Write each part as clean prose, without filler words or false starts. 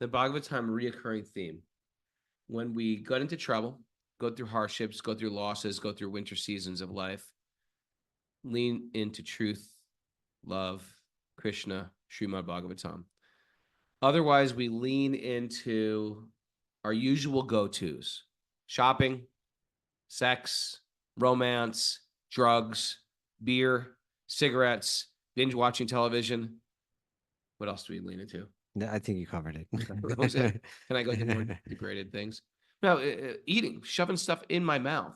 The Bhagavatam reoccurring theme. When we got into trouble, go through hardships, go through losses, go through winter seasons of life, lean into truth, love, Krishna, Srimad Bhagavatam. Otherwise, we lean into our usual go-tos: shopping, sex, romance, drugs, beer, cigarettes, binge watching television. What else do we lean into? I think you covered it. That was it. Can I go into more degraded things? No, eating, shoving stuff in my mouth.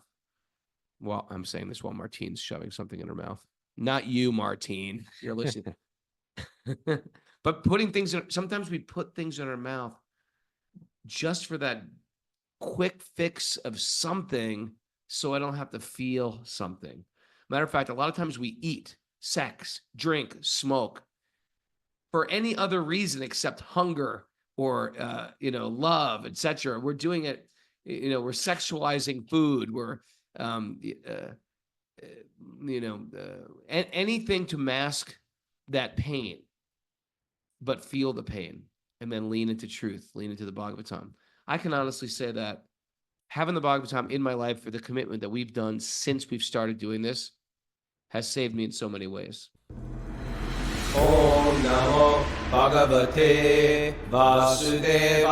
Well, I'm saying this while Martine's shoving something in her mouth. Not you, Martine. You're listening. But putting things in, sometimes we put things in our mouth just for that quick fix of something so I don't have to feel something. Matter of fact, a lot of times we eat, sex, drink, smoke for any other reason except hunger or love, etc. We're doing it, we're sexualizing food. We're anything to mask that pain, but feel the pain and then lean into truth, lean into the Bhagavatam. I can honestly say that having the Bhagavatam in my life for the commitment that we've done since we've started doing this has saved me in so many ways. Om Namo Bhagavate Vasudevaya.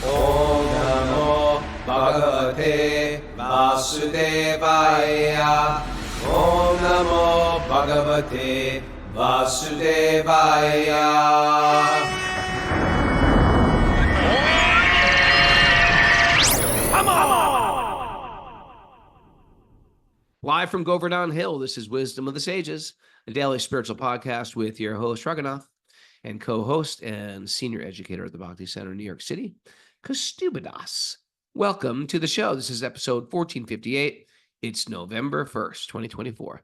Om Namo Bhagavate Vasudevaya. Om Namo Bhagavate Vasudevaya. Live from Govardhan Hill, this is Wisdom of the Sages, a daily spiritual podcast with your host, Raghunath, and co-host and senior educator at the Bhakti Center in New York City, Kaustubha. Welcome to the show. This is episode 1458. It's November 1st, 2024.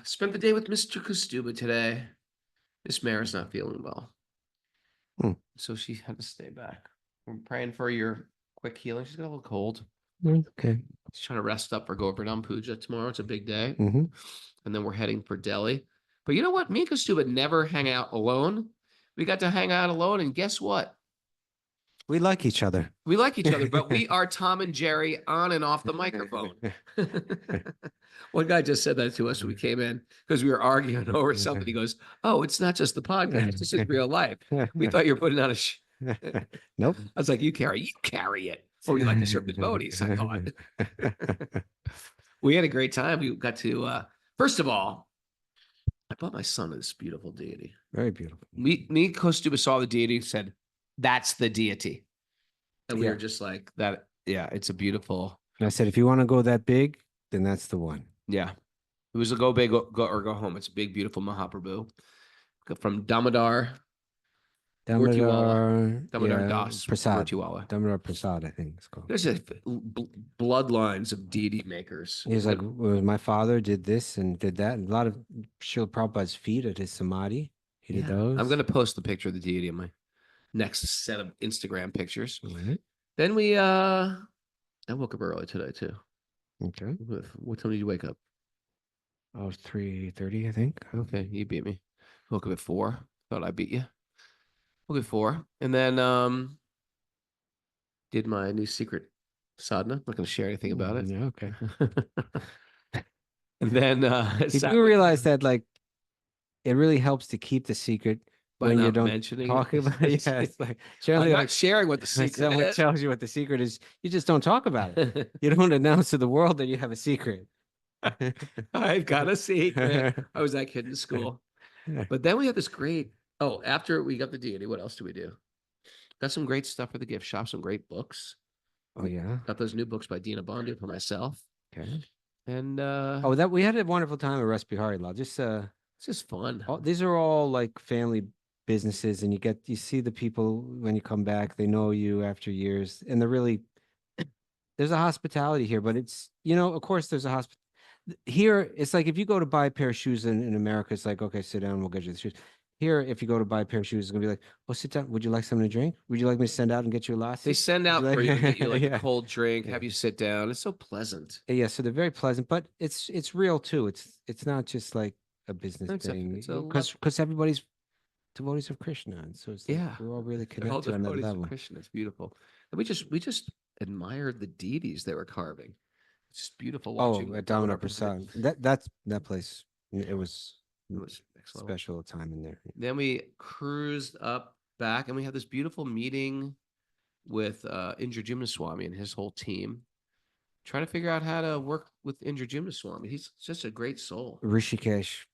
Spent the day with Mr. Kaustubha today. Miss Mara's not feeling well. So she had to stay back. We're praying for your quick healing. She's got a little cold. Okay. She's trying to rest up for Govardhan Puja tomorrow. It's a big day. Mm-hmm. And then we're heading for Delhi. But you know what? Me and Kaustubha never hang out alone. We got to hang out alone, and guess what? We like each other. We like each other, but we are Tom and Jerry on and off the microphone. One guy just said that to us when we came in because we were arguing over something. He goes, "Oh, it's not just the podcast. This is real life. We thought you were putting on a Nope. I was like, you carry it. Oh, you like to serve the devotees, I thought. We had a great time. We got to, first of all, I bought my son this beautiful deity. Very beautiful. Me and Kaustubha saw the deity, said, that's the deity. And we were just like, that, yeah, it's a beautiful. And I said, if you want to go that big, then that's the one. Yeah. It was a go big or go home. It's a big, beautiful Mahaprabhu from Damodar. Damodar Das Prasad. Murtiwala. Damodar Prasad, I think it's called. There's bloodlines of deity makers. He's like, my father did this and did that. And a lot of Srila Prabhupada's feet at his samadhi. He did those. I'm going to post the picture of the deity in my next set of Instagram pictures. Mm-hmm. Then I woke up early today too. Okay. What time did you wake up? I was 3:30, I think. Okay, you beat me. Woke up at 4. Thought I beat you. Woke up at 4, and then did my new secret sadhana. I'm not going to share anything about it. Yeah, okay. And then you do realize that, like, it really helps to keep the secret by when not you don't mentioning talk about it. Yeah, it's like generally not sharing what the secret someone is. tells you what the secret is, you just don't talk about it. You don't announce to the world that you have a secret. I've got a secret. I was that kid in school. But then we had this great, after we got the deity, what else do we do? Got some great stuff for the gift shop, some great books. Oh, yeah. Got those new books by Dina Bandhu for myself. Okay. And that we had a wonderful time at Respihari Law. It's just fun. These are all like family businesses, and you see the people when you come back, they know you after years, and there's a hospitality here, but it's, of course there's a here. It's like if you go to buy a pair of shoes in America, it's like, okay, sit down, we'll get you the shoes. Here, if you go to buy a pair of shoes, it's gonna be like, oh, sit down. Would you like something to drink? Would you like me to send out and get you a lassi? They send out for you, get you like Yeah. a cold drink, have you sit down. It's so pleasant. Yeah, so they're very pleasant, but it's real too. It's not just like a business thing, because everybody's devotees of Krishna. And so it's Yeah. we're all really They're all connected on that devotees of level. Krishna. It's beautiful. And we just admired the deities they were carving. It's just beautiful watching. At Domino Prasad. Prasad. That place. It was It was next level. special time in there. Then we cruised up back and we had this beautiful meeting with Indra Swami and his whole team, trying to figure out how to work with Indra Swami. He's just a great soul. Rishikesh.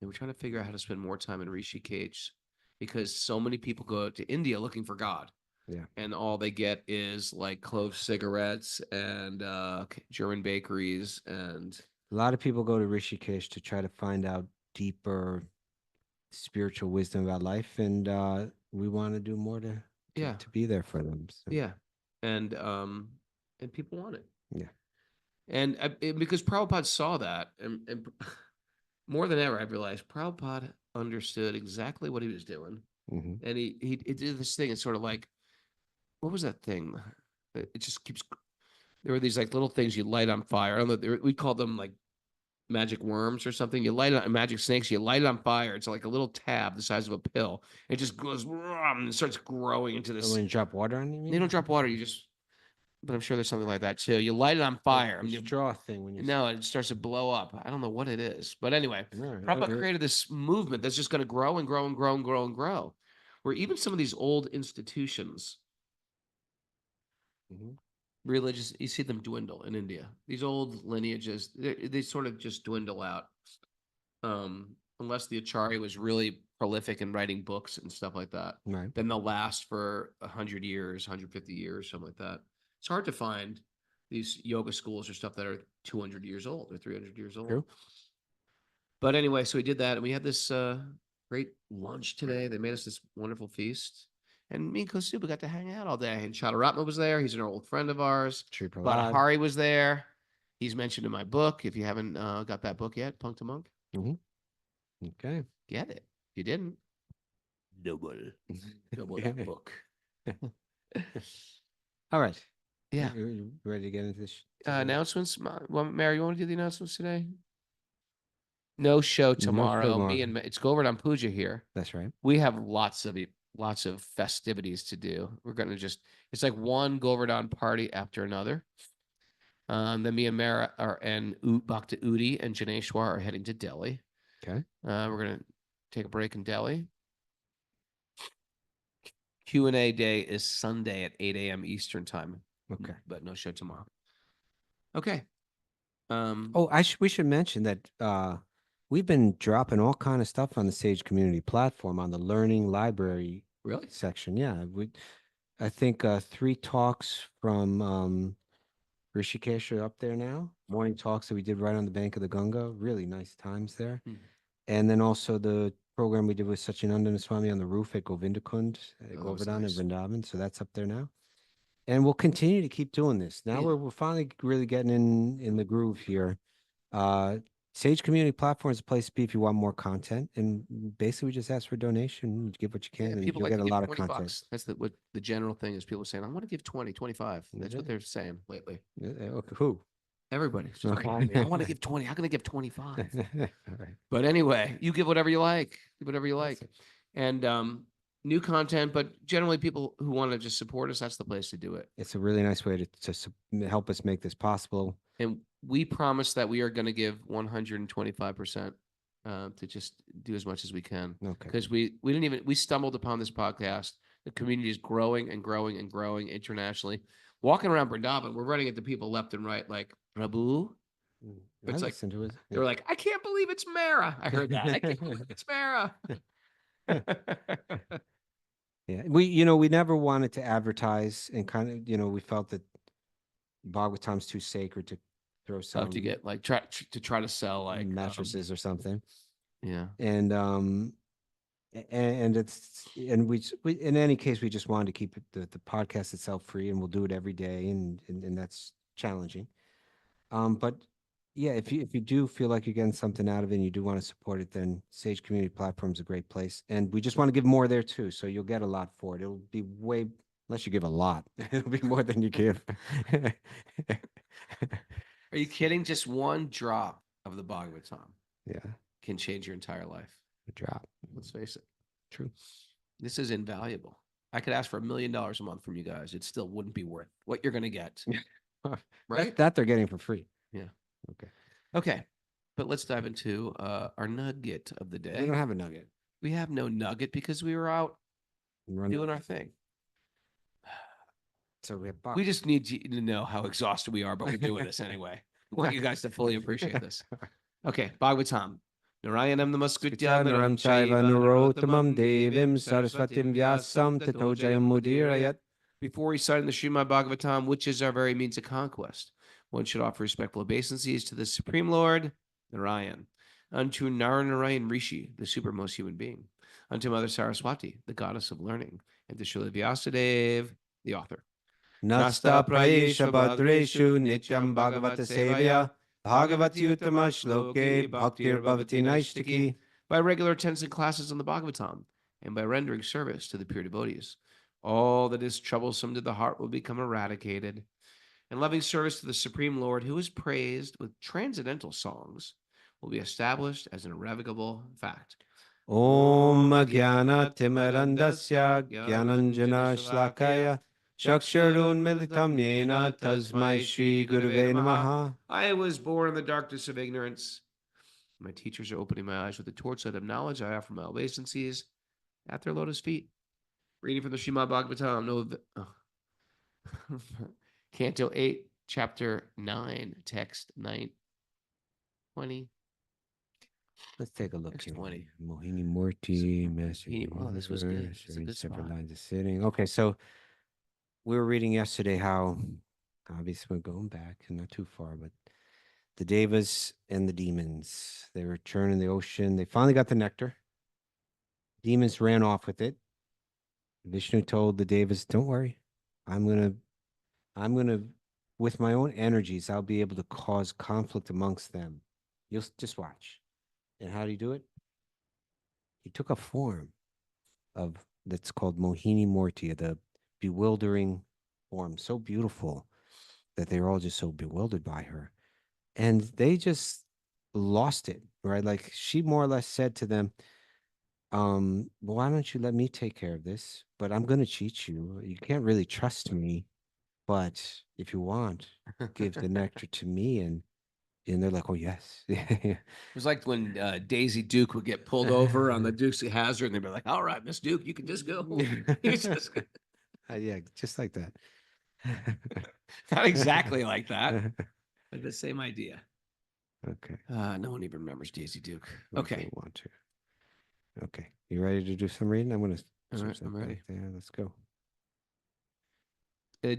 And we're trying to figure out how to spend more time in Rishikesh because so many people go to India looking for God. Yeah. And all they get is like clove cigarettes and German bakeries. And A lot of people go to Rishikesh to try to find out deeper spiritual wisdom about life, and we want to do more to be there for them. So. yeah. And people want it. Yeah. And because Prabhupada saw that, and more than ever, I realized Prabhupada understood exactly what he was doing. Mm-hmm. And he did this thing. It's sort of like, what was that thing? It just keeps. There were these like little things you light on fire. I don't know. We call them like magic worms or something. You light it on magic snakes. You light it on fire. It's like a little tab the size of a pill. It just goes and starts growing into this. When you drop water on it, They don't drop water. You just. But I'm sure there's something like that too. You light it on fire. The straw thing when you No, it starts to blow up. I don't know what it is. But anyway, Right, Prabhupada created this movement that's just going to grow and grow and grow and grow and grow. Where even some of these old institutions, religious, you see them dwindle in India. These old lineages, they sort of just dwindle out. Unless the Acharya was really prolific in writing books and stuff like that. Right. Then they'll last for 100 years, 150 years, something like that. It's hard to find these yoga schools or stuff that are 200 years old or 300 years old. True. But anyway, so we did that and we had this great lunch today. They made us this wonderful feast. And me and Kaustubha got to hang out all day. And Chadaratma was there. He's an old friend of ours. Sri Prahlad. Hari was there. He's mentioned in my book. If you haven't got that book yet, Punk to Monk, Okay. get it. If you didn't, double that book. All right. Yeah. You ready to get into this? Announcements. Mary, you want to do the announcements today? No show tomorrow. Me and it's Govardhan Puja here. That's right. We have lots of festivities to do. We're gonna it's like one Govardhan party after another. Then me and Mara and Bhakta Udi and Janeshwar are heading to Delhi. Okay. We're gonna take a break in Delhi. Q&A day is Sunday at 8 a.m. Eastern time. Okay. But no show tomorrow. Okay. We should mention that we've been dropping all kind of stuff on the Sage Community platform on the Learning Library Really? section. Yeah. I think 3 talks from Rishikesh are up there now. Morning talks that we did right on the bank of the Ganga. Really nice times there. And then also the program we did with Satyanandana Swami on the roof at Govindakund, Govardhan and Vrindavan. So that's up there now. And we'll continue to keep doing this. Now we're finally really getting in the groove here. Sage Community Platform is a place to be if you want more content. And basically we just ask for a donation. You give what you can and you'll get a lot of content. Bucks. That's what the general thing is. People saying, I want to give 20, 25. That's what they're saying lately. Okay, who? Everybody. Okay. I want to give 20. How can I give 25? All right. But anyway, you give whatever you like. Give whatever you like. And new content, but generally people who want to just support us, that's the place to do it. It's a really nice way to help us make this possible. And we promise that we are going to give 125% to just do as much as we can. Okay. Because we stumbled upon this podcast. The community is growing and growing and growing internationally. Walking around Vrindavan, we're running into people left and right like, Prabhu. It's like, they're like, I can't believe it's Mara. I heard that. I can't believe it's Mara. Yeah, we never wanted to advertise and kind of, we felt that Bhagavatam's too sacred to throw some to get like try to sell like mattresses or something. Yeah. And we in any case we just wanted to keep the podcast itself free, and we'll do it every day, and that's challenging. But yeah, if you do feel like you're getting something out of it and you do want to support it, then Sage Community Platform is a great place. And we just want to give more there too. So you'll get a lot for it. It'll be unless you give a lot, it'll be more than you give. Are you kidding? Just one drop of the Bhagavatam Yeah. can change your entire life. A drop. Let's face it. True. This is invaluable. I could ask for $1 million a month from you guys. It still wouldn't be worth what you're going to get. Right? That they're getting for free. Yeah. Okay. Okay. But let's dive into our nugget of the We day. don't have a nugget. We have no nugget because we were out Run- doing our thing. So we have We just need you to know how exhausted we are, but we're doing this anyway. I want you guys to fully appreciate this. Okay, Bhagavatam. Narayanam namaskritya Naram Chaiva Narotamam Devim Saraswatim Vyasam Tato Jayam Mudirayat. Before reciting the Srimad Bhagavatam, which is our very means of conquest, one should offer respectful obeisances to the Supreme Lord, Narayan, unto Narayan Rishi, the supermost human being, unto Mother Saraswati, the goddess of learning, and to Srila Vyasadeva, the author. Nasta Prayesha Bhadreshu Nityam Bhagavata Sevya Bhagavati Uttama Shloke Bhaktir Bhavati Naishtiki. By regular attendance in classes on the Bhagavatam, and by rendering service to the pure devotees, all that is troublesome to the heart will become eradicated, and loving service to the Supreme Lord, who is praised with transcendental songs, will be established as an irrevocable fact. Om Jnana Timarandasya Jnananjana Shlakaya Chaksharun Militam Yena Tasmai Shri Gurave Namaha. I was born in the darkness of ignorance. My teachers are opening my eyes with the torchlight of knowledge. I offer my obeisances at their lotus feet. Reading from the Srimad Bhagavatam, Canto 8, Chapter 9, Text 920. Let's take a look Text here. 20. Mohini-murti, Master. Oh, this was good. It's a Sharing good separate spot. lines of sitting. Okay, so we were reading yesterday how, obviously we're going back and not too far, but the devas and the demons, they were churning the ocean. They finally got the nectar. Demons ran off with it. Vishnu told the devas, don't worry. I'm gonna, with my own energies, I'll be able to cause conflict amongst them. You'll just watch. And how did he do it? He took a form that's called Mohini-murti, the bewildering form, so beautiful that they were all just so bewildered by her. And they just lost it, right? Like she more or less said to them, well, why don't you let me take care of this? But I'm going to cheat you. You can't really trust me. But if you want, give the nectar to me. And they're like, oh, yes. It was like when Daisy Duke would get pulled over on the Dukes of Hazzard, and they'd be like, all right, Miss Duke, you can just go. You just go. Yeah, just like that. Not exactly like that, but the same idea. Okay. No one even remembers Daisy Duke. if Okay. you want to. Okay. You ready to do some reading? I'm going to All switch right, that I'm ready. back there. Let's go.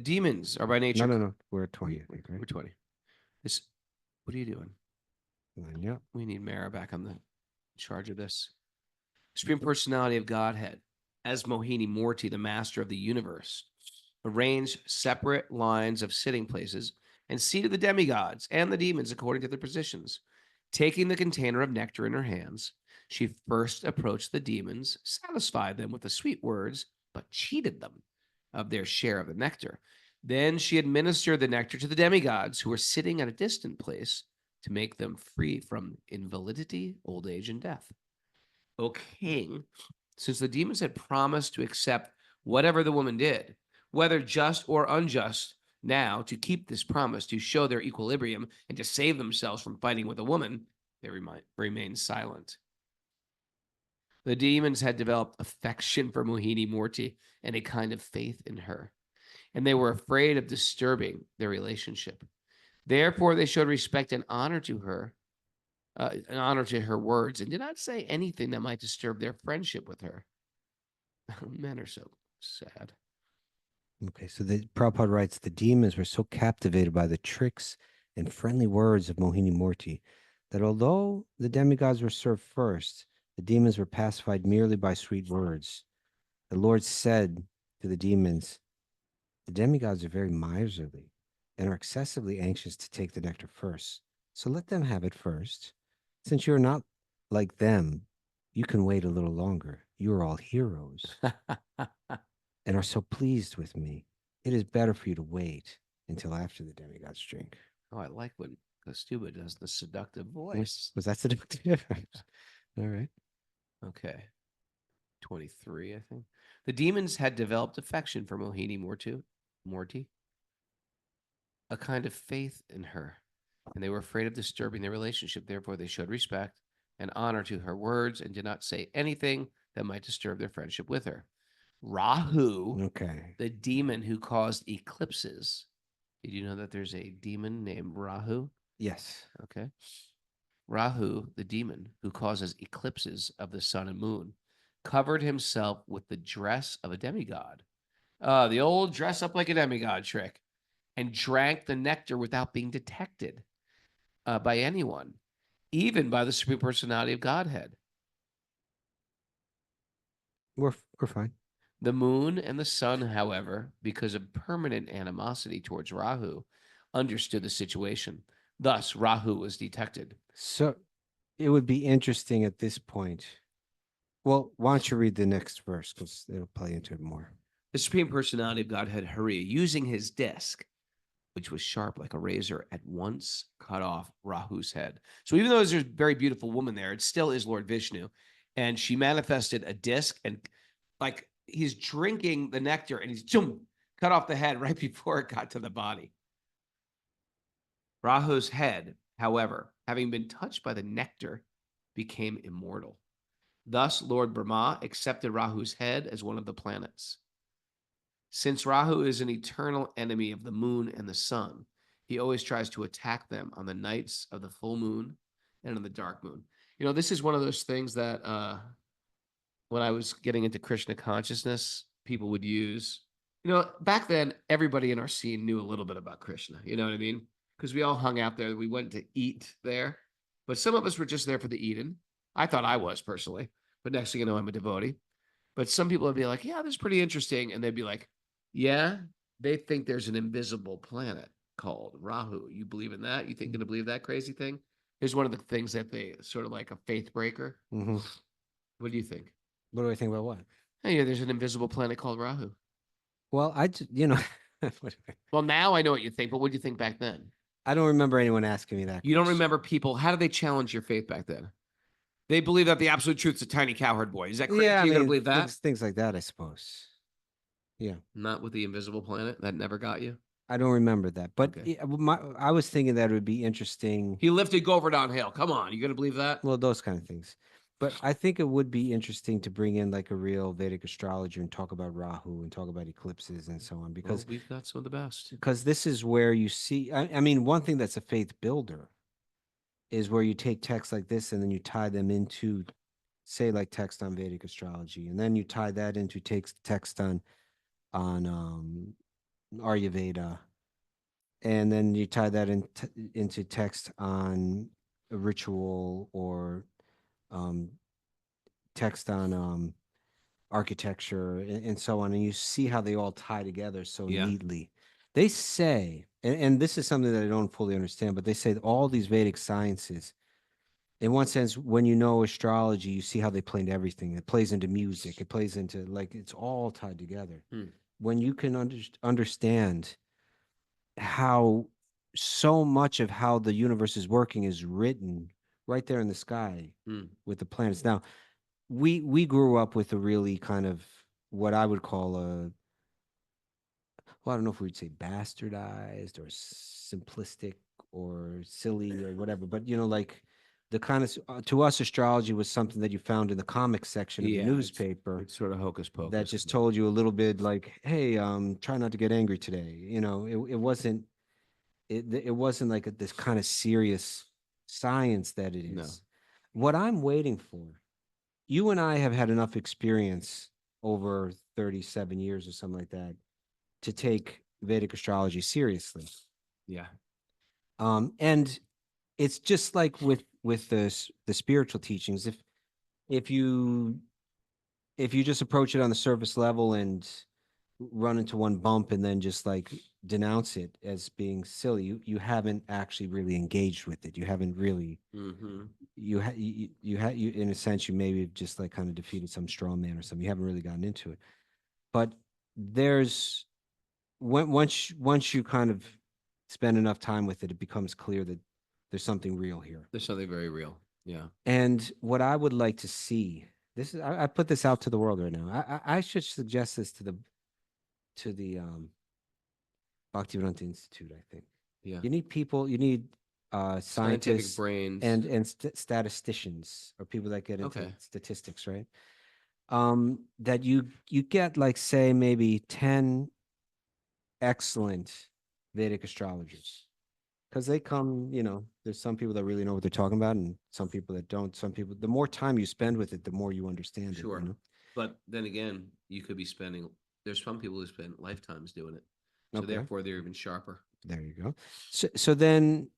Demons are by nature. No. We're at 20, I think, We're right? 20. What are you doing? Line up. We need Mara back on the charge of this. Supreme Personality of Godhead, as Mohini-murti, the master of the universe, arranged separate lines of sitting places and seated the demigods and the demons according to their positions. Taking the container of nectar in her hands, she first approached the demons, satisfied them with the sweet words, but cheated them of their share of the nectar. Then she administered the nectar to the demigods who were sitting at a distant place to make them free from invalidity, old age, and death. O king, since the demons had promised to accept whatever the woman did, whether just or unjust, now to keep this promise, to show their equilibrium, and to save themselves from fighting with a woman, they remained silent. The demons had developed affection for Mohini-murti and a kind of faith in her, and they were afraid of disturbing their relationship. Therefore, they showed respect and honor to her, words, and did not say anything that might disturb their friendship with her. Men are so sad. Okay, so the Prabhupada writes, the demons were so captivated by the tricks and friendly words of Mohini-murti that although the demigods were served first, the demons were pacified merely by sweet words. The Lord said to the demons, the demigods are very miserly and are excessively anxious to take the nectar first. So let them have it first. Since you're not like them, you can wait a little longer. You are all heroes and are so pleased with me. It is better for you to wait until after the demigods drink. Oh, I like when Kaustubha does the seductive voice. Was that seductive? All right. Okay. 23, I think. The demons had developed affection for Mohini-murti, a kind of faith in her, and they were afraid of disturbing their relationship. Therefore, they showed respect and honor to her words and did not say anything that might disturb their friendship with her. Rahu, Okay. the demon who caused eclipses. Did you know that there's a demon named Rahu? Yes. Okay. Rahu, the demon who causes eclipses of the sun and moon, covered himself with the dress of a demigod. The old dress up like a demigod trick, and drank the nectar without being detected by anyone, even by the Supreme Personality of Godhead. We're fine. The moon and the sun, however, because of permanent animosity towards Rahu, understood the situation. Thus, Rahu was detected. So it would be interesting at this point. Well, why don't you read the next verse because it'll play into it more. The Supreme Personality of Godhead, Hari, using his disc, which was sharp like a razor, at once cut off Rahu's head. So even though there's a very beautiful woman there, it still is Lord Vishnu. And she manifested a disc, and like he's drinking the nectar and he's cut off the head right before it got to the body. Rahu's head, however, having been touched by the nectar, became immortal. Thus, Lord Brahma accepted Rahu's head as one of the planets. Since Rahu is an eternal enemy of the moon and the sun, he always tries to attack them on the nights of the full moon and on the dark moon. You know, this is one of those things that when I was getting into Krishna consciousness, people would use. You know, back then, everybody in our scene knew a little bit about Krishna. You know what I mean? Because we all hung out there. We went to eat there. But some of us were just there for the eating. I thought I was personally. But next thing you know, I'm a devotee. But some people would be like, yeah, this is pretty interesting. And they'd be like, yeah, they think there's an invisible planet called Rahu. You believe in that? You think you're going to believe that crazy thing? Here's one of the things that they sort of like a faith breaker. Mm-hmm. What do you think? What do I think about what? Hey, yeah, there's an invisible planet called Rahu. Well, Well, now I know what you think, but what did you think back then? I don't remember anyone asking me that. You don't question. remember people. How did they challenge your faith back then? They believe that the absolute truth's a tiny cowherd boy. Is that crazy? Yeah, You're going to believe that? things like that, I suppose. Yeah. Not with the invisible planet. That never got you. I don't remember that, but Okay. I was thinking that it would be interesting. He lifted Govardhan Hill. Come on. You going to believe that? Well, those kind of things. But I think it would be interesting to bring in like a real Vedic astrologer and talk about Rahu and talk about eclipses and so on, because Well, we've got some of the best. this is where you see, I mean, one thing that's a faith builder is where you take texts like this and then you tie them into, say, like text on Vedic astrology, and then you tie that into text on Ayurveda, and then you tie that into text on a ritual or text on architecture and so on, and you see how they all tie together so Yeah. neatly. They say, and this is something that I don't fully understand, but they say that all these Vedic sciences, in one sense, when you know astrology, you see how they play into everything. It plays into music. It plays into, like, it's all tied together. When you can understand how so much of how the universe is working is written right there in the sky with the planets. Now, we grew up with a really kind of what I would call well, I don't know if we'd say bastardized or simplistic or silly or whatever, but like the kind of to us, astrology was something that you found in the comics section of the newspaper. It's sort of hocus pocus. That just told you a little bit like, hey, try not to get angry today. It wasn't like this kind of serious science that it is. No. What I'm waiting for, you and I have had enough experience over 37 years or something like that to take Vedic astrology seriously. Yeah. And it's just like with the spiritual teachings. If you just approach it on the surface level and run into one bump and then just like denounce it as being silly, you haven't actually really engaged with it. You haven't really you in a sense, you maybe have just like kind of defeated some straw man or something. You haven't really gotten into it. But there's once you kind of spend enough time with it, it becomes clear that there's something real here. There's something very real. Yeah. And what I would like to see This is I put this out to the world right now. I should suggest this to the Bhaktivedanta Institute, I think. Yeah. You need people, you need Scientific scientists brains. and statisticians or people that get into Okay. statistics, right? That you get like say maybe 10 excellent Vedic astrologers. Because they come, there's some people that really know what they're talking about and some people that don't. Some people, the more time you spend with it, the more you understand Sure. it. But then again, you could be spending, there's some people who spend lifetimes doing it. So Okay. therefore they're even sharper. There you go. So then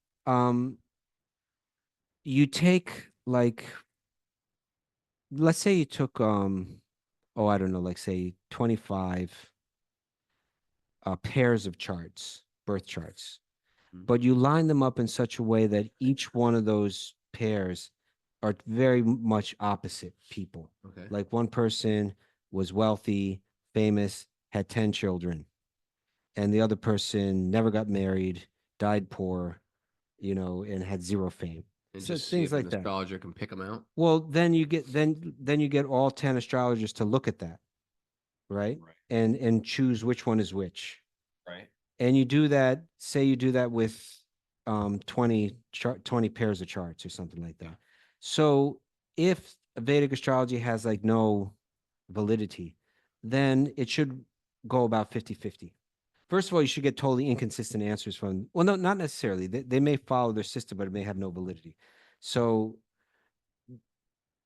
you take like, let's say you took I don't know, like say 25 pairs of charts, birth charts, Mhm. but you line them up in such a way that each one of those pairs are very much opposite people. Okay. Like one person was wealthy, famous, had 10 children, and the other person never got married, died poor, and had zero fame. And So just see things if like an that. astrologer can pick them out. Well, then you get all 10 astrologers to look at that, right? Right. And choose which one is which. Right. And you do that, say you do that with 20 pairs of charts or something like that. So if Vedic astrology has like no validity, then it should go about 50-50. First of all, you should get totally inconsistent answers from, well, no, not necessarily. They may follow their system, but it may have no validity. So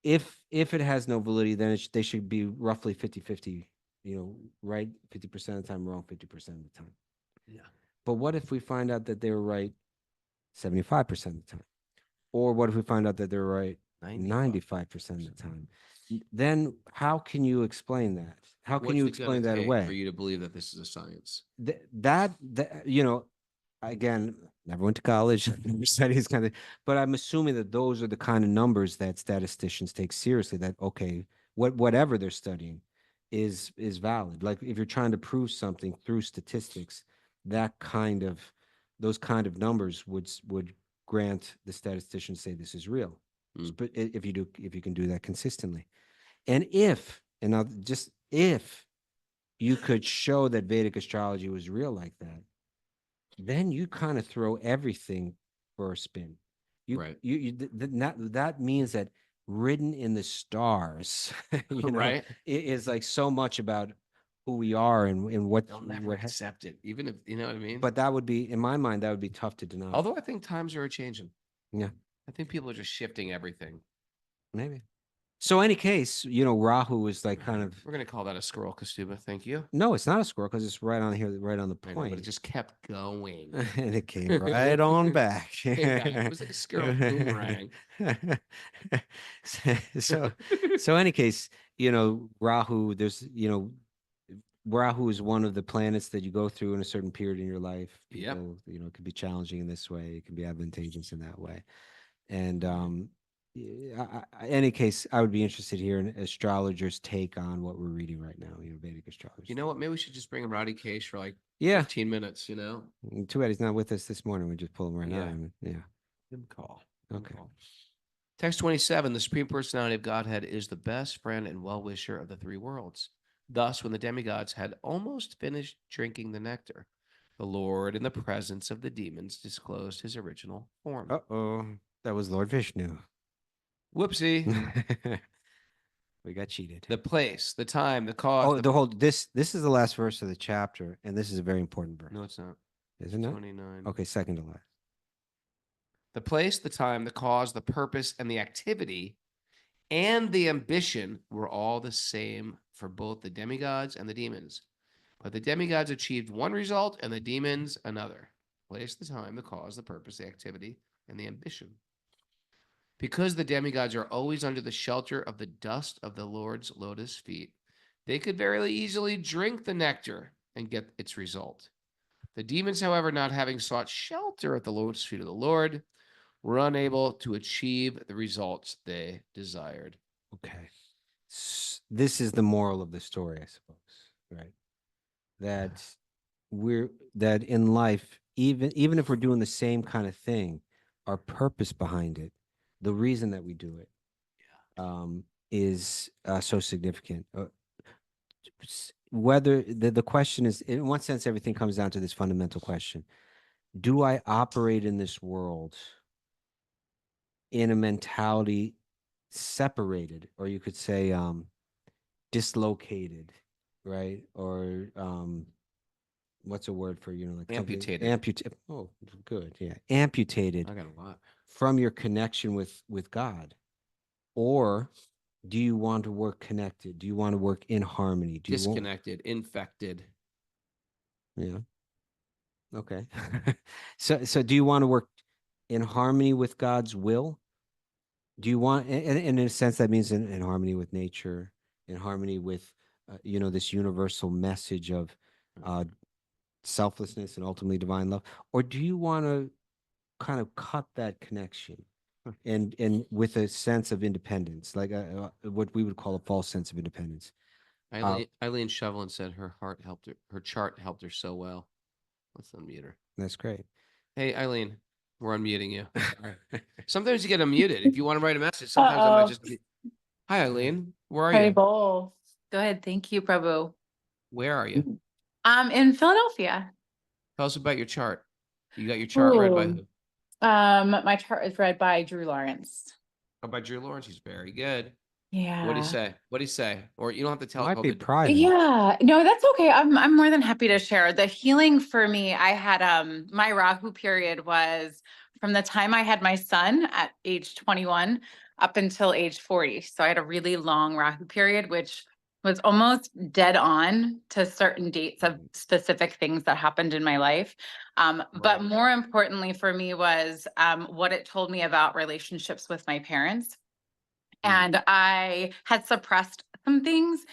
if it has no validity, then they should be roughly 50-50, right 50% of the time, wrong 50% of the time. Yeah. But what if we find out that they were right 75% of the time? Or what if we find out that they're right 95% of the time? Then how can you explain that? How can What's you it gonna explain that take away? for you to believe that this is a science? That again, never went to college, never studied this kind of, but I'm assuming that those are the kind of numbers that statisticians take seriously. That okay, whatever they're studying is valid. Like if you're trying to prove something through statistics, those kind of numbers would grant the statistician say this is real. Mm. But if you can do that consistently, just if you could show that Vedic astrology was real like that, then you kind of throw everything for a spin. Right. That means that written in the stars, Right. it is like so much about who we are and what They'll never accept it, even if you know what I mean. But that would be, in my mind, that would be tough to deny. Although I think times are changing. Yeah. I think people are just shifting everything. Maybe. So any case, Rahu is like kind of. We're gonna call that a squirrel, Kaustubha. Thank you. No, it's not a squirrel because it's right on here, right on the I know, point. but it just kept going. And it came right on back. It was like a squirrel boomerang. So any case, Rahu, Rahu is one of the planets that you go through in a certain period in your life. Yep. People, it can be challenging in this way. It can be advantageous in that way. And any case, I would be interested here in astrologers' take on what we're reading right now, Vedic astrology. You know what? Maybe we should just bring him Rowdy Case for like 15 minutes, Too bad he's not with us this morning. We just pull him right Yeah. now. Yeah. Good call. Okay. Text 27, the Supreme Personality of Godhead is the best friend and well-wisher of the three worlds. Thus, when the demigods had almost finished drinking the nectar, the Lord, in the presence of the demons, disclosed his original form. Uh-oh. That was Lord Vishnu. Whoopsie. We got cheated. The place, the time, the cause. This is the last verse of the chapter, and this is a very important verse. No, it's not. Is it not? 29. Okay, second to last. The place, the time, the cause, the purpose, and the activity, and the ambition were all the same for both the demigods and the demons. But the demigods achieved one result and the demons another. Place, the time, the cause, the purpose, the activity, and the ambition. Because the demigods are always under the shelter of the dust of the Lord's lotus feet, they could very easily drink the nectar and get its result. The demons, however, not having sought shelter at the lotus feet of the Lord, were unable to achieve the results they desired. Okay. This is the moral of the story, I suppose, right? That in life, even if we're doing the same kind of thing, our purpose behind it, the reason that we do it, is so significant. Whether the question is, in one sense, everything comes down to this fundamental question: do I operate in this world in a mentality separated, or you could say dislocated, right? Or what's a word for, like Amputated. Amputated. Oh, good. Yeah. Amputated I got a lot. from your connection with God. Or do you want to work connected? Do you want to work in harmony? Do you want, Disconnected, infected. yeah. Okay. So do you want to work in harmony with God's will? Do you want, and in a sense, that means in harmony with nature, in harmony with, this universal message of selflessness and ultimately divine love? Or do you want to kind of cut that connection and with a sense of independence, like what we would call a false sense of independence? Eileen Shovelin said her heart helped her. Her chart helped her so well. Let's unmute her. That's great. Hey, Eileen, we're unmuting you. Sometimes you get unmuted. If you want to write a message, sometimes I might just. Hi, Eileen. Where are Hi, you? both. Good. Thank you, Prabhu. Where are you? I'm in Philadelphia. Tell us about your chart. You got your chart read by Ooh. who? My chart is read by Drew Lawrence. Oh, by Drew Lawrence. He's very good. Yeah. What do you say? What do you say? Or you don't have to tell. Might be Okay. private. Yeah. No, that's okay. I'm more than happy to share. The healing for me, I had my Rahu period was from the time I had my son at age 21 up until age 40. So I had a really long Rahu period, which was almost dead on to certain dates of specific things that happened in my life. But Right. more importantly for me was what it told me about relationships with my parents. And I had suppressed some things.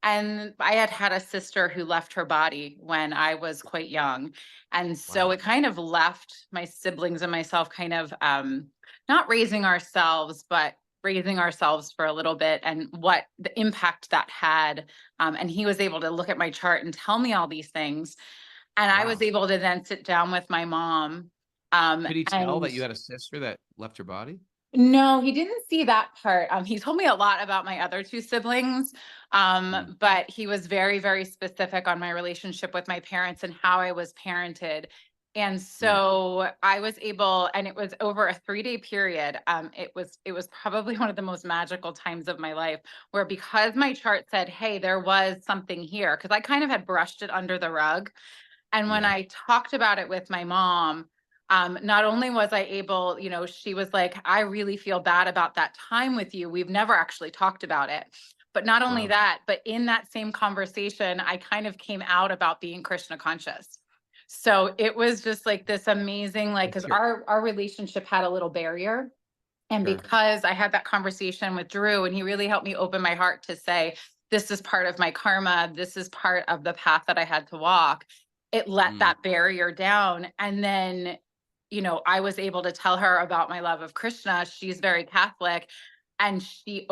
And I had a sister who left her body when I was quite young. And so Wow. it kind of left my siblings and myself kind of not raising ourselves, but raising ourselves for a little bit and what the impact that had. And he was able to look at my chart and tell me all these things. And I was Wow. able to then sit down with my mom. Could he tell And that you had a sister that left her body? no, he didn't see that part. He told me a lot about my other two siblings, but he was very, very specific on my relationship with my parents and how I was parented. And so I was able, and it was over a 3-day period. It was probably one of the most magical times of my life, where because my chart said, "Hey, there was something here," because I kind of had brushed it under the rug. And when Yeah. I talked about it with my mom, not only was I able, she was like, "I really feel bad about that time with you. We've never actually talked about it." But not only Wow. that, but in that same conversation, I kind of came out about being Krishna conscious. So it was just like this amazing, like, That's because your- our relationship had a little barrier. And Sure. because I had that conversation with Drew, and he really helped me open my heart to say, this is part of my karma. This is part of the path that I had to walk. It let that barrier down. And then, I was able to tell her about my love of Krishna. She's very Catholic. And she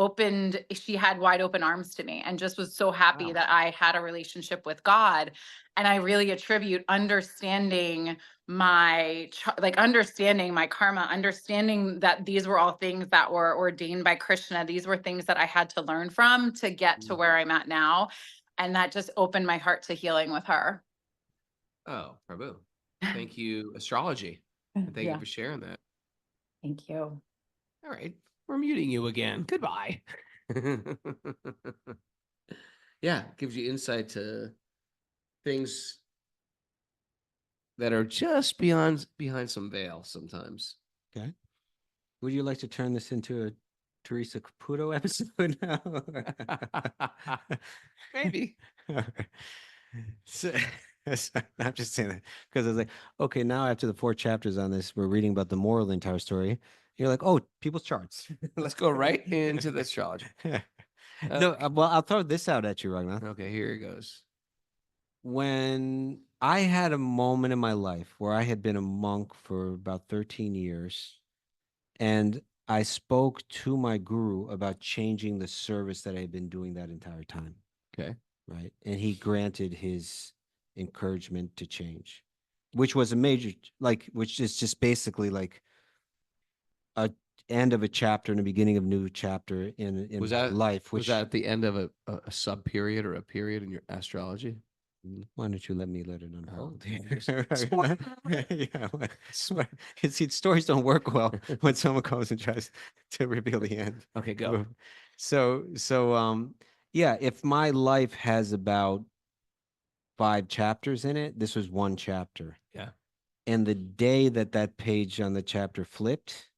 had wide open arms to me and just was so happy Wow. that I had a relationship with God. And I really attribute understanding understanding my karma, understanding that these were all things that were ordained by Krishna. These were things that I had to learn from to get to where I'm at now. And that just opened my heart to healing with her. Oh, Prabhu. Thank you, Astrology. And thank you for sharing that. Thank you. All right. We're muting you again. Goodbye. Yeah, gives you insight to things that are just behind some veil sometimes. Okay. Would you like to turn this into a Teresa Caputo episode now? Maybe. So, I'm just saying that because I was like, okay, now after the 4 chapters on this, we're reading about the moral of the entire story. You're like, oh, people's charts. Let's go right into the astrology. No, well, I'll throw this out at you, Ragnar. Okay, here it goes. When I had a moment in my life where I had been a monk for about 13 years, and I spoke to my guru about changing the service that I had been doing that entire time. Okay. Right. And he granted his encouragement to change, which was a major, which is just basically like end of a chapter and the beginning of a new chapter in Was that life, Was which that at the end of a sub period or a period in your astrology? why don't you let me let it unfold okay. here? Yeah, see, stories don't work well when someone comes and tries to reveal the end. Okay, go. Yeah, if my life has about 5 chapters in it, this was 1 chapter. Yeah. And the day that that page on the chapter flipped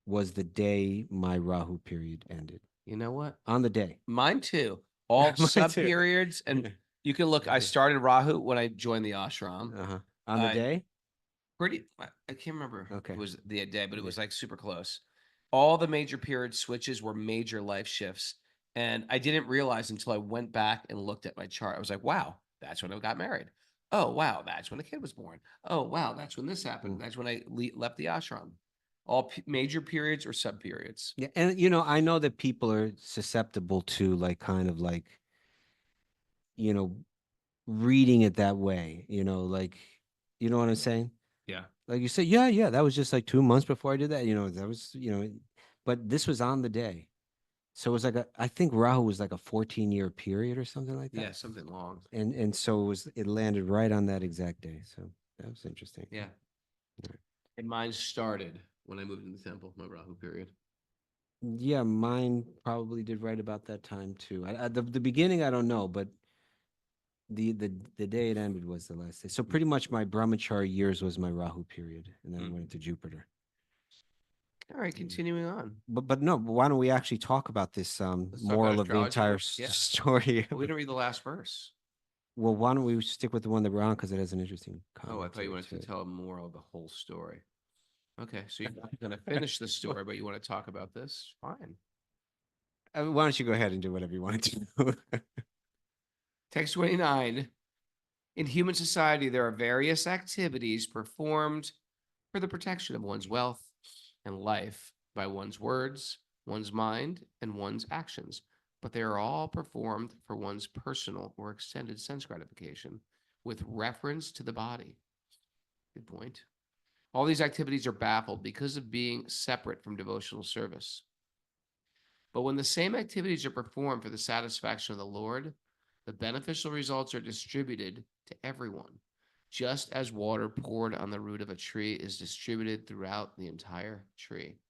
was the day my Rahu period ended. You know what? On the day. Mine too. All Mine sub too. periods, and you can look. I started Rahu when I joined the ashram. Uh-huh. On the day? Pretty. I can't remember. Okay. It was the day, but it Yeah. was like super close. All the major period switches were major life shifts, and I didn't realize until I went back and looked at my chart. I was like, "Wow, that's when I got married. Oh, wow, that's when a kid was born. Oh, wow, that's when this happened. That's when I left the ashram." All major periods or sub periods. Yeah, and you know, I know that people are susceptible to like kind of like, you know, reading it that way, you know, like, you know what I'm saying? Yeah. Like you say, yeah, that was just like 2 months before I did that, you know, that was, you know, but this was on the day. So it was like I think Rahu was like a 14-year period or something like that. Yeah, something long. And so it landed right on that exact day. So that was interesting. Yeah. And mine started when I moved into the temple, my Rahu period. Yeah, mine probably did right about that time too. The beginning, I don't know, but the day it ended was the last day. So pretty much my brahmachari years was my Rahu period, and then I went into Jupiter. All right, continuing on. But no, why don't we actually talk about this Let's talk about moral of the astrology. entire Yeah. story? We didn't read the last verse. Well, why don't we stick with the one that we're on because it has an interesting Oh, I comment thought you to wanted to it. tell more of the whole story. Okay, so you're not going to finish the story, but you want to talk about this? Fine. Why don't you go ahead and do whatever you want to do? Text 29. In human society, there are various activities performed for the protection of one's wealth and life by one's words, one's mind, and one's actions, but they are all performed for one's personal or extended sense gratification with reference to the body. Good point. All these activities are baffled because of being separate from devotional service. But when the same activities are performed for the satisfaction of the Lord, the beneficial results are distributed to everyone, just as water poured on the root of a tree is distributed throughout the entire tree.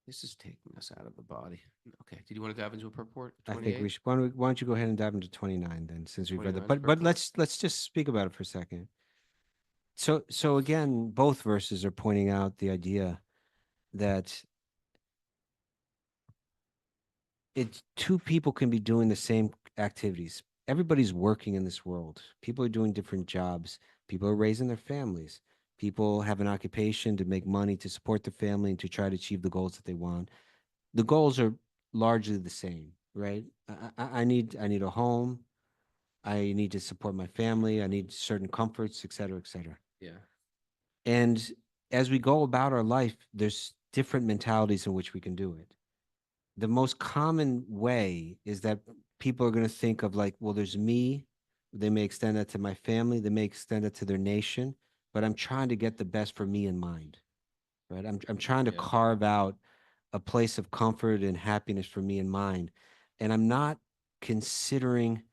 This is taking us out of the body. Okay. Did you want to dive into a purport? I think we should. Why don't you go ahead and dive into 29 then, since we've read that. 29 But let's just speak about it for a second. So again, both verses are pointing out the idea that it's 2 people can be doing the same activities. Everybody's working in this world. People are doing different jobs. People are raising their families. People have an occupation to make money to support the family and to try to achieve the goals that they want. The goals are largely the same, right? I need a home. I need to support my family. I need certain comforts, et cetera, et cetera. Yeah. And as we go about our life, there's different mentalities in which we can do it. The most common way is that people are going to think of like, well, there's me. They may extend that to my family. They may extend it to their nation, but I'm trying to get the best for me in mind, right? I'm trying to Yeah. carve out a place of comfort and happiness for me in mind. And I'm not considering,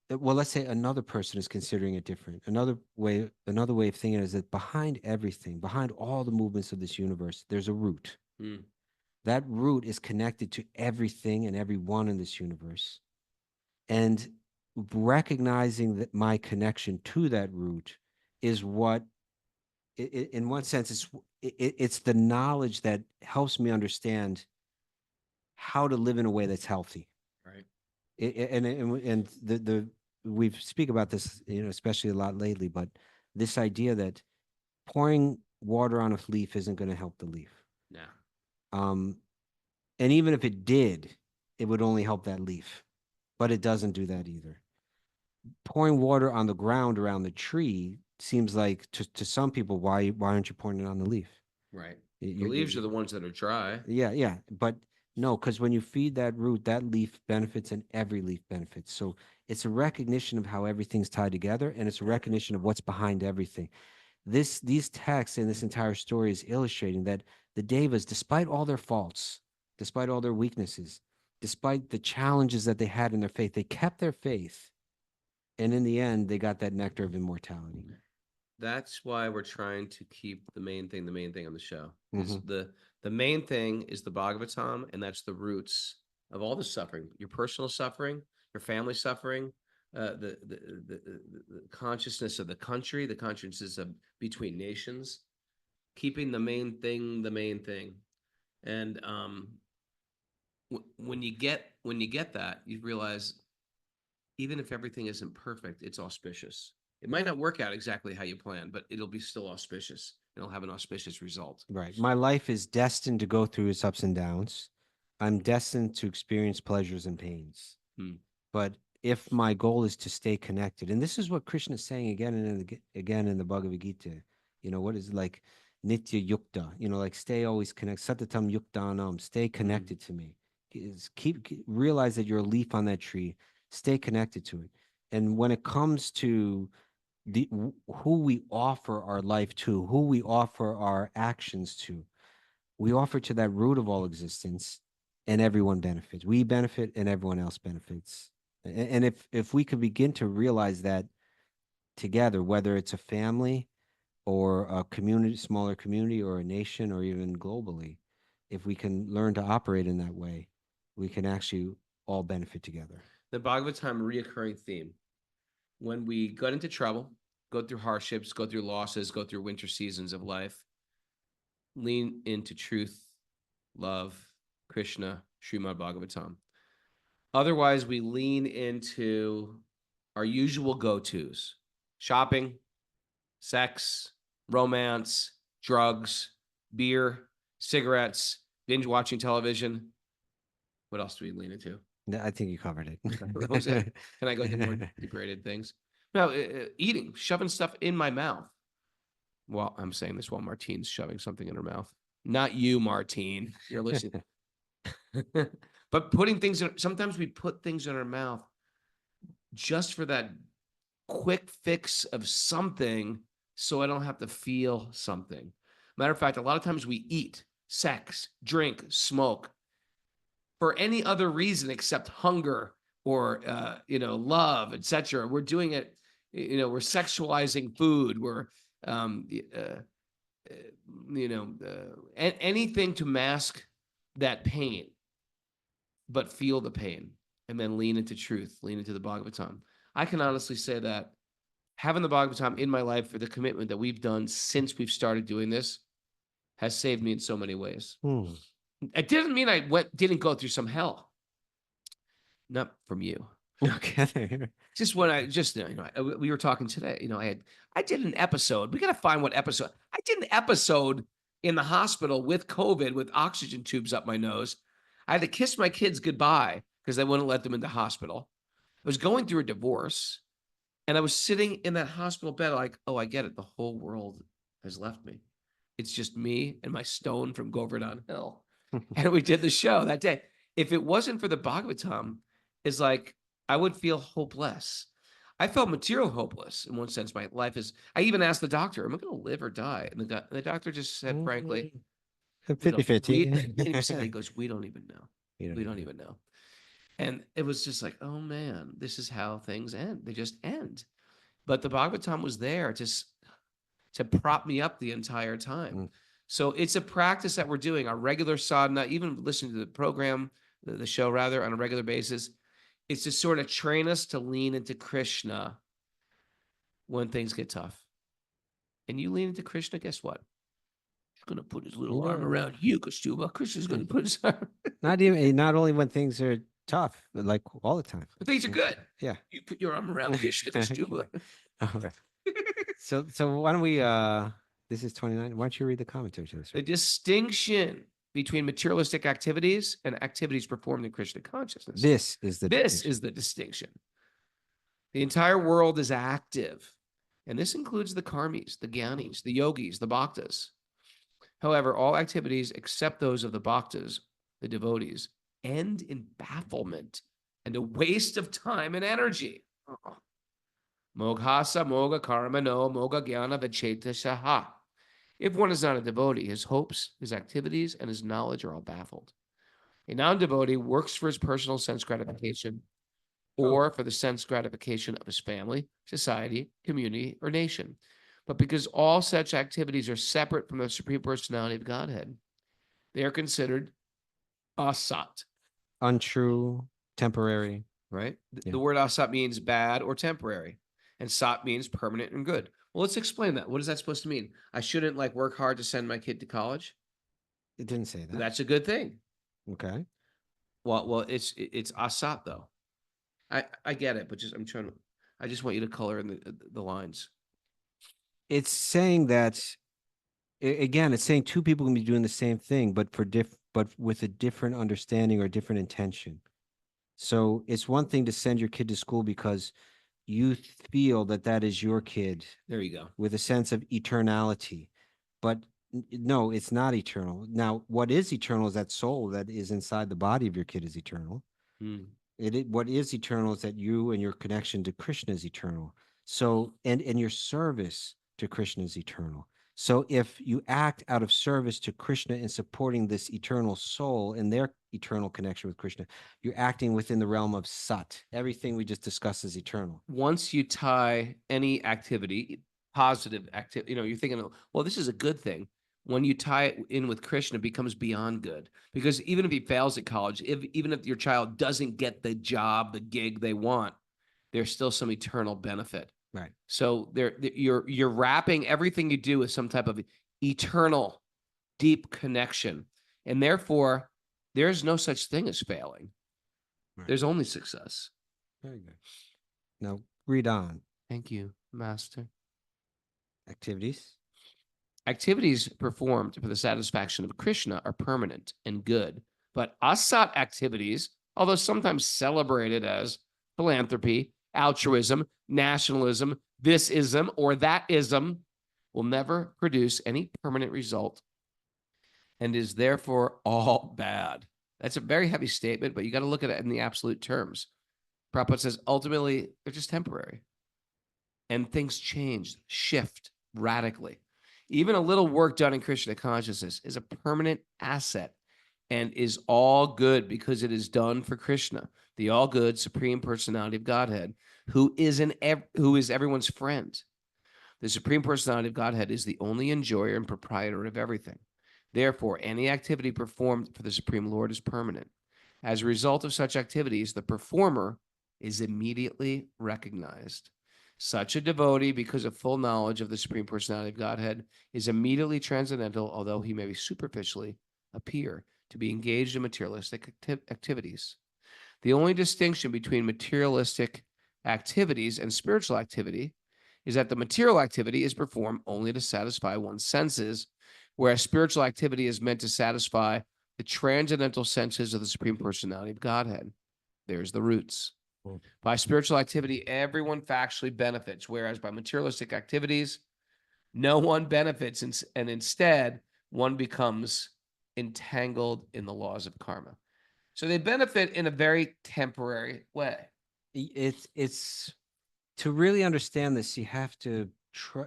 well, let's say another person is considering it different. Another way of thinking is that behind everything, behind all the movements of this universe, there's a root. Mm. That root is connected to everything and everyone in this universe. And recognizing that my connection to that root is what, in one sense, it's the knowledge that helps me understand how to live in a way that's healthy. Right. And we speak about this, you know, especially a lot lately, but this idea that pouring water on a leaf isn't going to help the leaf. No. And even if it did, it would only help that leaf, but it doesn't do that either. Pouring water on the ground around the tree seems like to some people, why aren't you pouring it on the leaf? Right. You- The you- leaves are the ones that are dry. Yeah, but no, because when you feed that root, that leaf benefits and every leaf benefits. So it's a recognition of how everything's tied together, and it's a recognition of what's behind everything. these texts and this entire story is illustrating that the Devas, despite all their faults, despite all their weaknesses, despite the challenges that they had in their faith, they kept their faith. And in the end, they got that nectar of immortality. That's why we're trying to keep the main thing on the show. Is Mhm. the main thing is the Bhagavatam, and that's the roots of all the suffering, your personal suffering, your family suffering, the consciousness of the country, the consciousness of between nations, keeping the main thing. And when you get that, you realize even if everything isn't perfect, it's auspicious. It might not work out exactly how you plan, but it'll be still auspicious. It'll have an auspicious result. Right. My life is destined to go through its ups and downs. I'm destined to experience pleasures and pains. Hmm. But if my goal is to stay connected, and this is what Krishna is saying again and again in the Bhagavad Gita, what is like nitya yukta, like stay always connected, satatam yuktanam, stay connected to me. Realize that you're a leaf on that tree, stay connected to it. And when it comes to who we offer our life to, who we offer our actions to, we offer to that root of all existence, and everyone benefits. We benefit and everyone else benefits. And if we could begin to realize that together, whether it's a family or a community, smaller community, or a nation, or even globally, if we can learn to operate in that way, we can actually all benefit together. The Bhagavatam reoccurring theme. When we got into trouble, go through hardships, go through losses, go through winter seasons of life, lean into truth, love, Krishna, Srimad Bhagavatam. Otherwise, we lean into our usual go-tos: shopping, sex, romance, drugs, beer, cigarettes, binge watching television. What else do we lean into? I think you covered it. What was it? Can I go into more degraded things? No, eating, shoving stuff in my mouth. Well, I'm saying this while Martine's shoving something in her mouth. Not you, Martine. You're listening. But putting things in, sometimes we put things in our mouth just for that quick fix of something so I don't have to feel something. Matter of fact, a lot of times we eat, sex, drink, smoke for any other reason except hunger or love, etc. We're doing it, we're sexualizing food. We're anything to mask that pain, but feel the pain and then lean into truth, lean into the Bhagavatam. I can honestly say that having the Bhagavatam in my life for the commitment that we've done since we've started doing this has saved me in so many ways. It didn't mean I didn't go through some hell. Not from you. Okay. Just when we were talking today, I did an episode. We got to find what episode. I did an episode in the hospital with COVID with oxygen tubes up my nose. I had to kiss my kids goodbye because they wouldn't let them into hospital. I was going through a divorce and I was sitting in that hospital bed like, oh, I get it. The whole world has left me. It's just me and my stone from Govardhan Hill. And we did the show that day. If it wasn't for the Bhagavatam, it's like I would feel hopeless. I felt material hopeless in one sense. My life is. I even asked the doctor, "Am I going to live or die?" And the doctor just said, frankly, 50-50. He goes, "We don't even know. We don't even know." And it was just like, oh man, this is how things end. They just end. But the Bhagavatam was there to prop me up the entire time. So it's a practice that we're doing, our regular sadhana, even listening to the program, the show rather, on a regular basis. It's to sort of train us to lean into Krishna when things get tough. And you lean into Krishna, guess what? He's going to put his little arm around you, Kaustubha. Krishna's going to put his arm. Not only when things are tough, but like all the time. But things are good. Yeah. You put your arm around Krishna, Kaustubha. All right. So why don't we this is 29. Why don't you read the commentary to this? The distinction between materialistic activities and activities performed in Krishna consciousness. This is the distinction. The entire world is active, and this includes the karmis, the gyanis, the yogis, the bhaktas. However, all activities except those of the bhaktas, the devotees, end in bafflement and a waste of time and energy. Moghasa moga karma no moga jnana vicheta shaha. If one is not a devotee, his hopes, his activities, and his knowledge are all baffled. A non-devotee works for his personal sense gratification or for the sense gratification of his family, society, community, or nation. But because all such activities are separate from the Supreme Personality of Godhead, they are considered asat, Untrue, temporary. right? Yeah. The word asat means bad or temporary, and sat means permanent and good. Well, let's explain that. What is that supposed to mean? I shouldn't like work hard to send my kid to college? It didn't say that. That's a good thing. Okay. Well, it's asat though. I get it, but I just want you to color in the lines. It's saying that again, it's saying two people can be doing the same thing, but but with a different understanding or different intention. So it's one thing to send your kid to school because you feel that that is your kid There you go. with a sense of eternality, but no, it's not eternal. Now, what is eternal is that soul that is inside the body of your kid is eternal. Hmm. What is eternal is that you and your connection to Krishna is eternal. So, and your service to Krishna is eternal. So if you act out of service to Krishna in supporting this eternal soul and their eternal connection with Krishna, you're acting within the realm of sat. Everything we just discussed is eternal. Once you tie any activity, positive activity, you're thinking, well, this is a good thing. When you tie it in with Krishna, it becomes beyond good. Because even if he fails at college, even if your child doesn't get the job, the gig they want, there's still some eternal benefit. Right. So you're wrapping everything you do with some type of eternal, deep connection, and therefore there's no such thing as failing. Right. There's only success. Very good. Now read on. Thank you, Master. Activities. Activities performed for the satisfaction of Krishna are permanent and good, but asat activities, although sometimes celebrated as philanthropy, altruism, nationalism, this ism or that ism, will never produce any permanent result and is therefore all bad. That's a very heavy statement, but you got to look at it in the absolute terms. Prabhupada says ultimately they're just temporary and things change, shift radically. Even a little work done in Krishna consciousness is a permanent asset and is all good because it is done for Krishna, the all good Supreme Personality of Godhead, who is everyone's friend. The Supreme Personality of Godhead is the only enjoyer and proprietor of everything. Therefore, any activity performed for the Supreme Lord is permanent. As a result of such activities, the performer is immediately recognized. Such a devotee, because of full knowledge of the Supreme Personality of Godhead, is immediately transcendental, although he may superficially appear to be engaged in materialistic activities. The only distinction between materialistic activities and spiritual activity is that the material activity is performed only to satisfy one's senses, whereas spiritual activity is meant to satisfy the transcendental senses of the Supreme Personality of Godhead. There's the roots. By spiritual activity, everyone factually benefits, whereas by materialistic activities, no one benefits, and instead one becomes entangled in the laws of karma. So they benefit in a very temporary way. It's to really understand this, you have to try.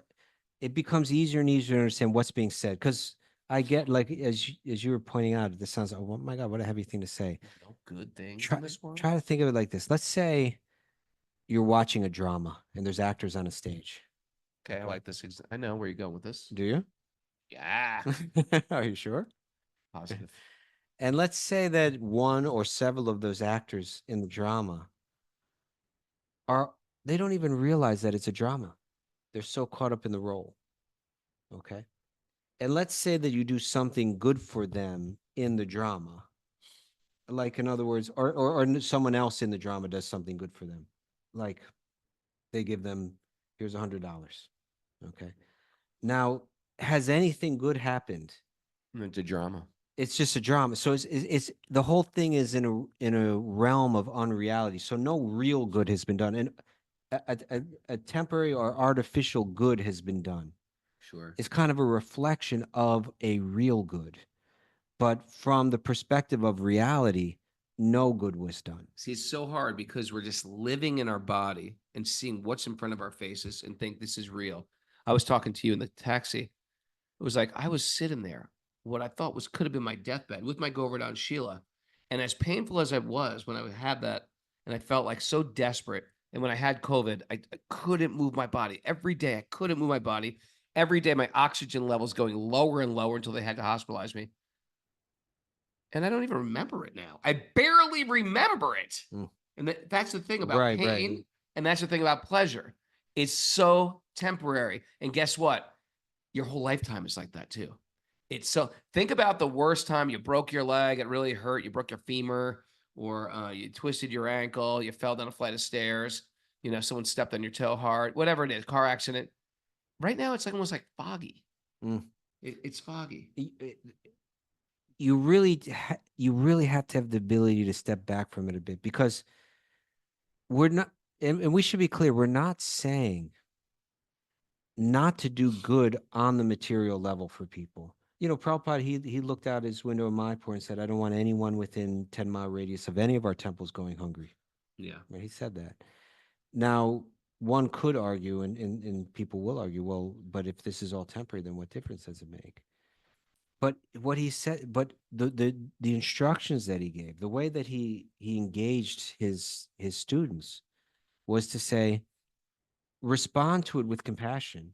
It becomes easier and easier to understand what's being said because I get like as you were pointing out, this sounds like, oh my God, what a heavy thing to say. No good things Try, in this world. try to think of it like this. Let's say you're watching a drama and there's actors on a stage. Okay, I like this. I know where you're going with this. Do you? Yeah, Are you sure? positive. And let's say that one or several of those actors in the drama they don't even realize that it's a drama. They're so caught up in the role. Okay. And let's say that you do something good for them in the drama. Like, in other words, or someone else in the drama does something good for them. Like they give them, here's $100. Okay. Now, has anything good happened? It's a drama. It's just a drama. So it's the whole thing is in a realm of unreality. So no real good has been done. And a temporary or artificial good has been done. Sure. It's kind of a reflection of a real good. But from the perspective of reality, no good was done. See, it's so hard because we're just living in our body and seeing what's in front of our faces and think this is real. I was talking to you in the taxi. It was like I was sitting there, what I thought was could have been my deathbed with my Govardhan Sheila. And as painful as I was when I had that, and I felt like so desperate. And when I had COVID, I couldn't move my body. Every day, I couldn't move my body. Every day, my oxygen levels going lower and lower until they had to hospitalize me. And I don't even remember it now. I barely remember it. Mm. And that's the thing about Right, pain. right. And that's the thing about pleasure. It's so temporary. And guess what? Your whole lifetime is like that too. It's so, think about the worst time you broke your leg, it really hurt, you broke your femur, or you twisted your ankle, you fell down a flight of stairs, you know, someone stepped on your toe hard, whatever it is, car accident. Right now, it's like almost like foggy. Mm. It's foggy. You really have to have the ability to step back from it a bit, because we're not, and we should be clear, we're not saying not to do good on the material level for people. You know, Prabhupada, he looked out his window in Mayapur and said, I don't want anyone within 10-mile radius of any of our temples going hungry. Yeah. Right? He said that. Now, one could argue, and people will argue, well, but if this is all temporary, then what difference does it make? But what he said, but the instructions that he gave, the way that he engaged his students was to say, respond to it with compassion,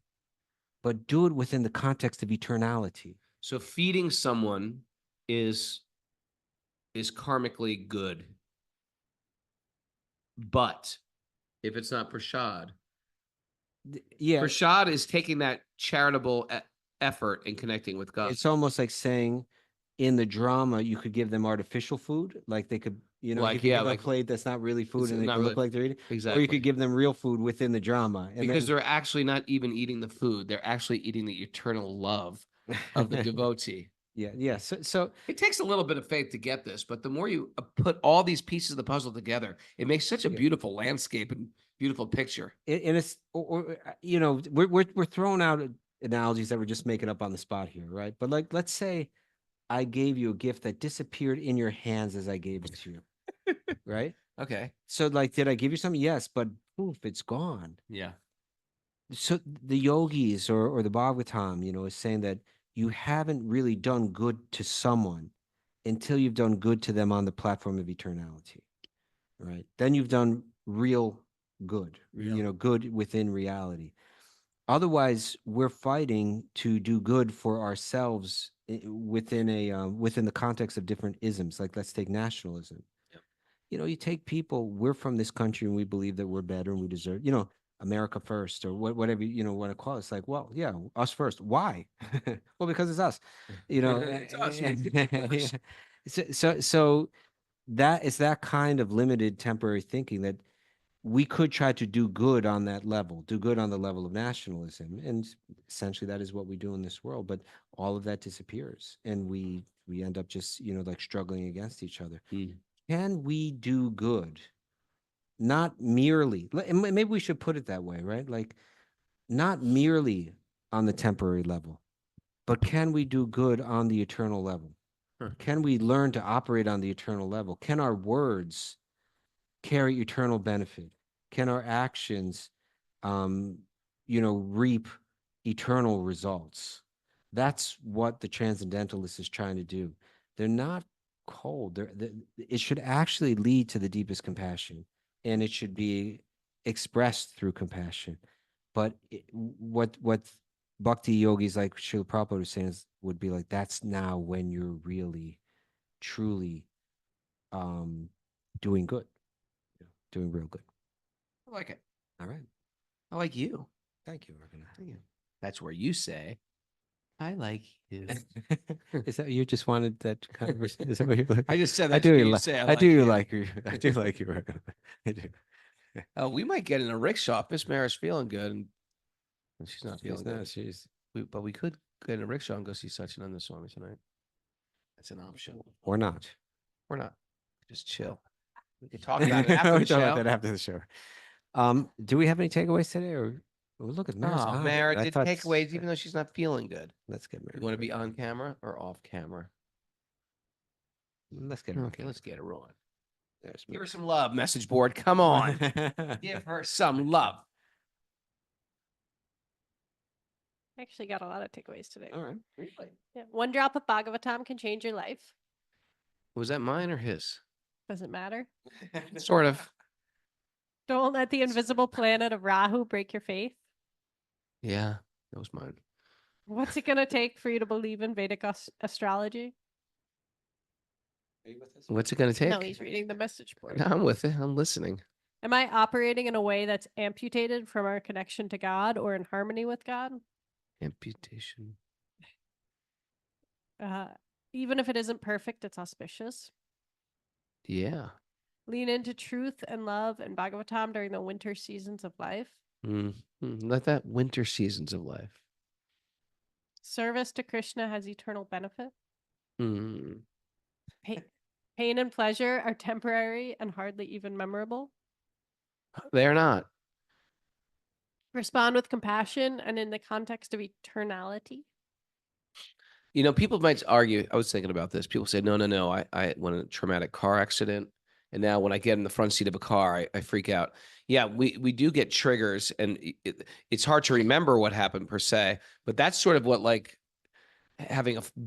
but do it within the context of eternality. So feeding someone is karmically good. But if it's not prashad, Yeah, prashad is taking that charitable effort and connecting with God. it's almost like saying in the drama, you could give them artificial food, like they could, you know, Like, you could yeah, give them like- a plate that's not really food It's and they not could look really- like they're eating. Or Exactly. you could give them real food within the drama. And Because they're actually not even eating the food. They're actually eating the eternal love of the devotee. yeah. So It takes a little bit of faith to get this, but the more you put all these pieces of the puzzle together, it makes such a Yeah. beautiful landscape and beautiful picture. and it's, you know, we're throwing out analogies that we're just making up on the spot here, right? But like, let's say I gave you a gift that disappeared in your hands as I gave it to you, right? Okay. So like, did I give you something? Yes, but poof, it's gone. Yeah. So the yogis or the Bhagavatam, you know, is saying that you haven't really done good to someone until you've done good to them on the platform of eternality, right? Then you've done real good, you know, good within reality. Otherwise, we're fighting to do good for ourselves within the context of different isms. Like, let's take nationalism. Yep. You know, you take people, we're from this country and we believe that we're better and we deserve, you know, America first, or whatever, you know, want to call it. It's like, well, yeah, us first. Why? Well, because it's us, you know. It's us. So that is that kind of limited temporary thinking that we could try to do good on that level, do good on the level of nationalism. And essentially that is what we do in this world. But all of that disappears and we end up just, you know, like struggling against each other. Mm. Can we do good? Not merely, maybe we should put it that way, right? Like, not merely on the temporary level, but can we do good on the eternal level? Sure. Can we learn to operate on the eternal level? Can our words carry eternal benefit? Can our actions, you know, reap eternal results? That's what the transcendentalist is trying to do. They're not cold. It should actually lead to the deepest compassion, and it should be expressed through compassion. But what bhakti yogis like Srila Prabhupada was saying would be like, that's now when you're really, truly doing good, doing real good. I like it. All right. I like you. Thank you, Raghu. That's where you say, I like you. Is that you just wanted that conversation? Is that what you're like? I just said I that. do. You Like, say, I do you. like you. I do like you, Raghu. I do. Oh, we might get in a rickshaw if Miss Mara's feeling good and she's not feeling She's good. not. She's But we could get in a rickshaw and go see Satchinanda Swami tonight. That's an option. or not. Or not. Just chill. We could talk about it after We'll the talk show. about that after the show. Do we have any takeaways today, or look at Mara's Oh, on. Mara I did thought- takeaways even though she's not feeling good. Let's get Mara. You want to be on camera or off camera? Let's get her. Okay, let's get her on. Give her some love, message board. Come on. Give her some love. Actually got a lot of takeaways today. All right. Really? Yeah. One drop of Bhagavatam can change your life. Was that mine or his? Doesn't matter. Sort of. Don't let the invisible planet of Rahu break your faith. Yeah, that was mine. What's it going to take for you to believe in Vedic astrology? What's it going to take? No, he's reading the message board. No, I'm with it. I'm listening. Am I operating in a way that's amputated from our connection to God or in harmony with God? Amputation. Even if it isn't perfect, it's auspicious. Yeah. Lean into truth and love and Bhagavatam during the winter seasons of life. Let that winter seasons of life. Service to Krishna has eternal benefit. Mm. Pain and pleasure are temporary and hardly even memorable. They're not. Respond with compassion and in the context of eternality. You know, people might argue. I was thinking about this. People say, no. I went in a traumatic car accident. And now when I get in the front seat of a car, I freak out. Yeah, we do get triggers, and it's hard to remember what happened per se. But that's sort of what, like,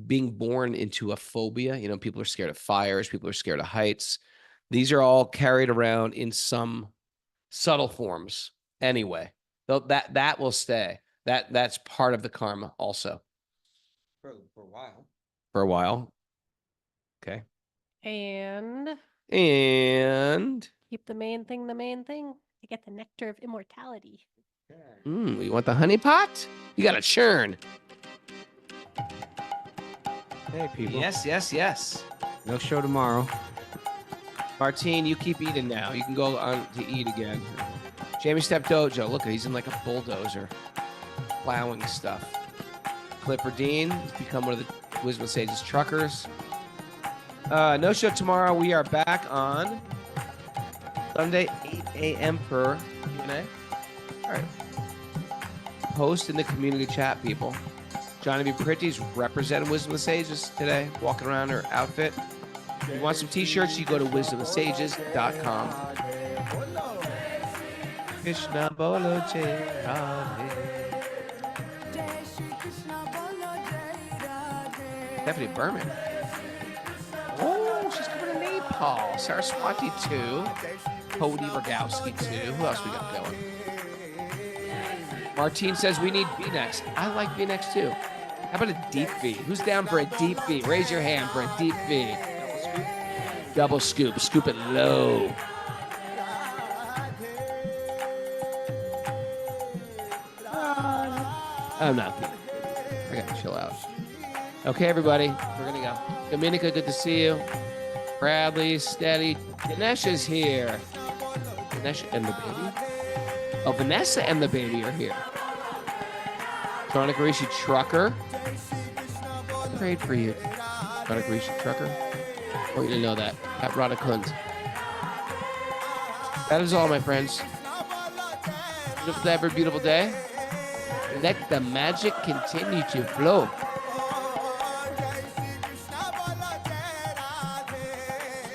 being born into a phobia. You know, people are scared of fires. People are scared of heights. These are all carried around in some subtle forms anyway. Though that will stay. That's part of the karma also. For a while. For a while. Okay. And keep the main thing the main thing. You get the nectar of immortality. You want the honey pot? You got to churn. Hey, people. Yes. No show tomorrow. Martine, you keep eating now. You can go on to eat again. Jamie Step Dojo. Look, he's in like a bulldozer, plowing stuff. Clifford Dean has become one of the Wisdom of Sages truckers. No show tomorrow. We are back on Sunday, 8 a.m. for Q&A. All right. Post in the community chat, people. Johnny B. Pretty's representing Wisdom of the Sages today, walking around her outfit. If you want some t-shirts, you go to wisdomofsages.com. Krishna Bolo Jai Radhe. Stephanie Berman. Oh, she's coming to Nepal. Saraswati 2. Cody Rogowski 2. Who else we got going? Martine says we need V-necks. I like V-necks too. How about a deep V? Who's down for a deep V? Raise your hand for a deep V. Double scoop. Scoop it low. I'm not feeling good. I gotta chill out. Okay, everybody, we're gonna go. Dominica, good to see you. Bradley, steady. Ganesha's here. Ganesha and the baby. Oh, Vanessa and the baby are here. Tronic Rishi Trucker. Great for you. Tronic Rishi Trucker. I want you to know that. At Rada Kunt. That is all, my friends. Beautiful day, beautiful day. Let the magic continue to flow.